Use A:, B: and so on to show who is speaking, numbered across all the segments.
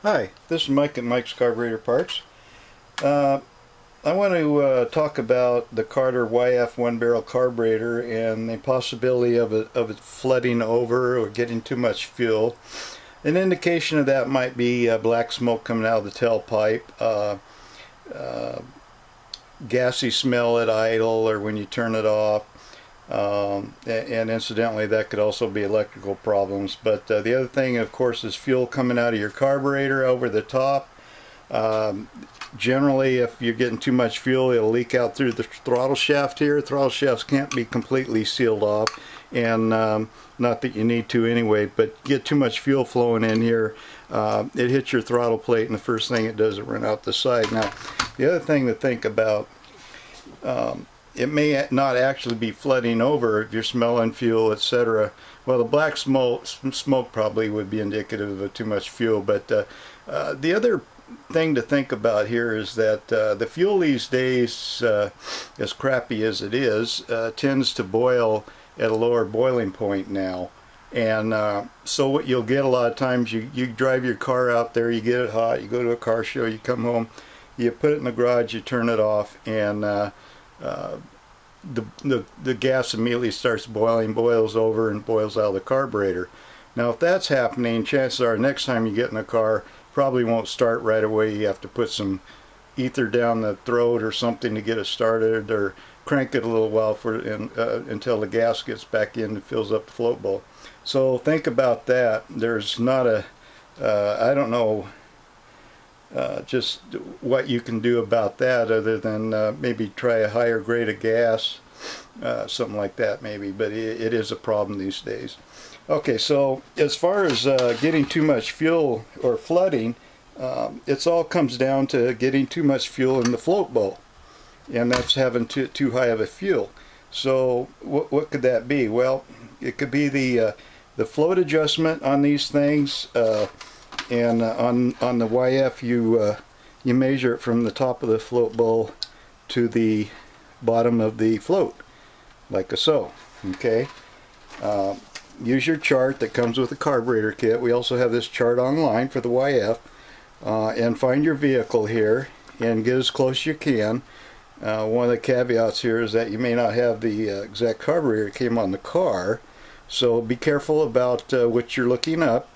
A: Hi, this is Mike at Mike's Carburetor Parts. I want to talk about the Carter YF one-barrel carburetor and the possibility of it flooding over or getting too much fuel. An indication of that might be black smoke coming out of the tailpipe, gassy smell at idle or when you turn it off. And incidentally, that could also be electrical problems. But the other thing, of course, is fuel coming out of your carburetor over the top. Generally, if you're getting too much fuel, it'll leak out through the throttle shaft here. Throttle shafts can't be completely sealed off, and not that you need to anyway, but get too much fuel flowing in here, it hits your throttle plate, and the first thing it does is run out the side. Now, the other thing to think about, it may not actually be flooding over if you're smelling fuel, etc. Well, the black smoke probably would be indicative of too much fuel, but the other thing to think about here is that the fuel these days, as crappy as it is, tends to boil at a lower boiling point now. And so what you'll get a lot of times, you drive your car out there, you get it hot, you go to a car show, you come home, you put it in the garage, you turn it off, and the gas immediately starts boiling, boils over, and boils out of the carburetor. Now, if that's happening, chances are next time you get in a car, probably won't start right away. You have to put some ether down the throat or something to get it started, or crank it a little while until the gas gets back in and fills up the float bowl. So think about that. There's not a, I don't know just what you can do about that other than maybe try a higher grade of gas, something like that maybe, but it is a problem these days. Okay, so as far as getting too much fuel or flooding, it all comes down to getting too much fuel in the float bowl, and that's having too high of a fuel. So what could that be? Well, it could be the float adjustment on these things, and on the YF you measure it from the top of the float bowl to the bottom of the float, like so. Okay. Use your chart that comes with the carburetor kit. We also have this chart online for the YF, and find your vehicle here and get as close as you can. One of the caveats here is that you may not have the exact carburetor that came on the car, so be careful about what you're looking up.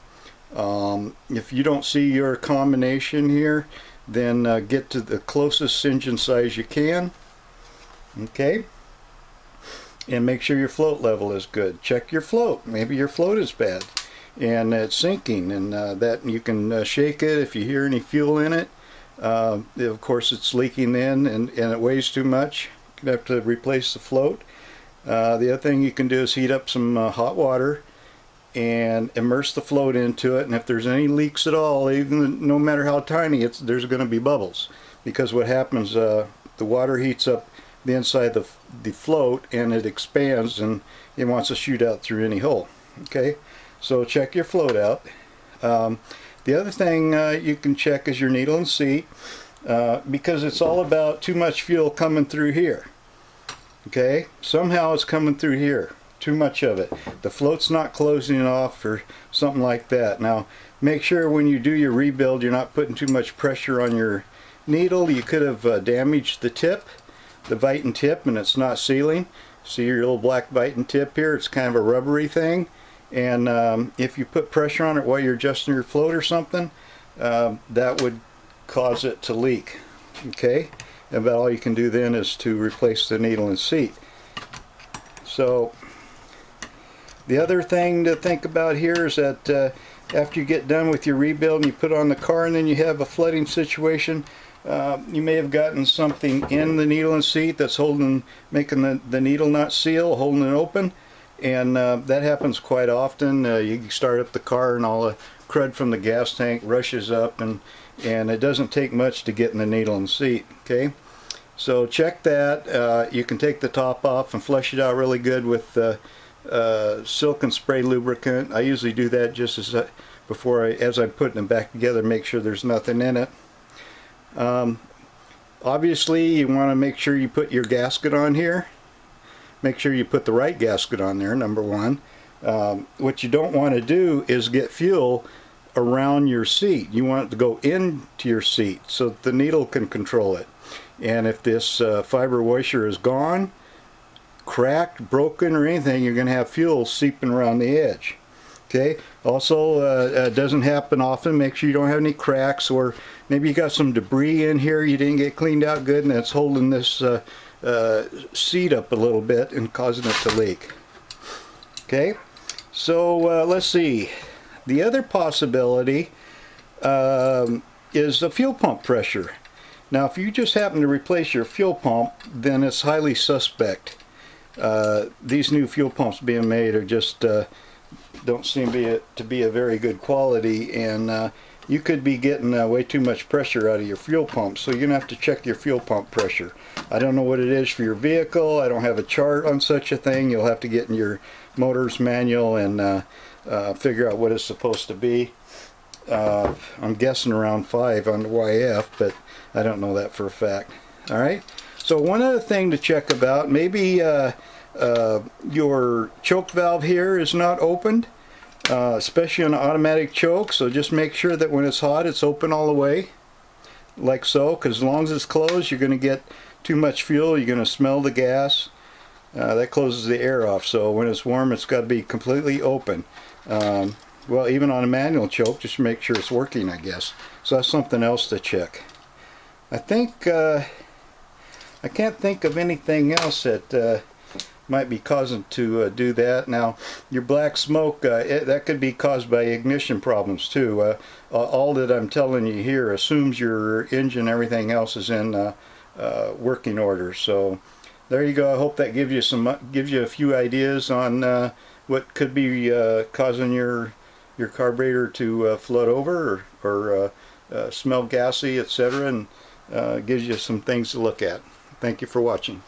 A: If you don't see your combination here, then get to the closest engine size you can. Okay, and make sure your float level is good. Check your float. Maybe your float is bad and it's sinking, and that you can shake it if you hear any fuel in it. Of course, it's leaking in and it weighs too much. You have to replace the float. The other thing you can do is heat up some hot water and immerse the float into it, and if there's any leaks at all, even no matter how tiny, there's going to be bubbles, because what happens, the water heats up the inside the float and it expands and it wants to shoot out through any hole. Okay, so check your float out. The other thing you can check is your needle and seat, because it's all about too much fuel coming through here. Okay, somehow it's coming through here, too much of it. The float's not closing off or something like that. Now, make sure when you do your rebuild you're not putting too much pressure on your needle. You could have damaged the tip, the Viton tip, and it's not sealing. See your little black Viton tip here? It's kind of a rubbery thing, and if you put pressure on it while you're adjusting your float or something, that would cause it to leak. Okay, and about all you can do then is to replace the needle and seat. So the other thing to think about here is that after you get done with your rebuild and you put on the car and then you have a flooding situation, you may have gotten something in the needle and seat that's making the needle not seal, holding it open, and that happens quite often. You start up the car and all the crud from the gas tank rushes up, and it doesn't take much to get in the needle and seat. Okay, so check that. You can take the top off and flush it out really good with silicone spray lubricant. I usually do that just as I'm putting them back together, make sure there's nothing in it. Obviously you want to make sure you put your gasket on here. Make sure you put the right gasket on there, number one. What you don't want to do is get fuel around your seat. You want it to go into your seat so that the needle can control it. And if this fiber washer is gone, cracked, broken, or anything, you're going to have fuel seeping around the edge. Okay. Also, it doesn't happen often. Make sure you don't have any cracks, or maybe you got some debris in here you didn't get cleaned out good, and it's holding this seat up a little bit and causing it to leak. Okay. So let's see. The other possibility is the fuel pump pressure. Now, if you just happen to replace your fuel pump, then it's highly suspect. These new fuel pumps being made are just don't seem to be a very good quality, and you could be getting way too much pressure out of your fuel pump, so you're going to have to check your fuel pump pressure. I don't know what it is for your vehicle. I don't have a chart on such a thing. You'll have to get in your motor's manual and figure out what it's supposed to be. I'm guessing around 5 on the YF, but I don't know that for a fact. Alright, so one other thing to check about, maybe your choke valve here is not opened, especially on an automatic choke, so just make sure that when it's hot it's open all the way, like so, because as long as it's closed you're going to get too much fuel, you're going to smell the gas. That closes the air off, so when it's warm it's got to be completely open. Well, even on a manual choke, just make sure it's working, I guess. So that's something else to check. I think I can't think of anything else that might be causing to do that. Now, your black smoke, that could be caused by ignition problems too. All that I'm telling you here assumes your engine, everything else is in working order. So there you go. I hope that gives you a few ideas on what could be causing your carburetor to flood over or smell gassy, etc., and gives you some things to look at. Thank you for watching.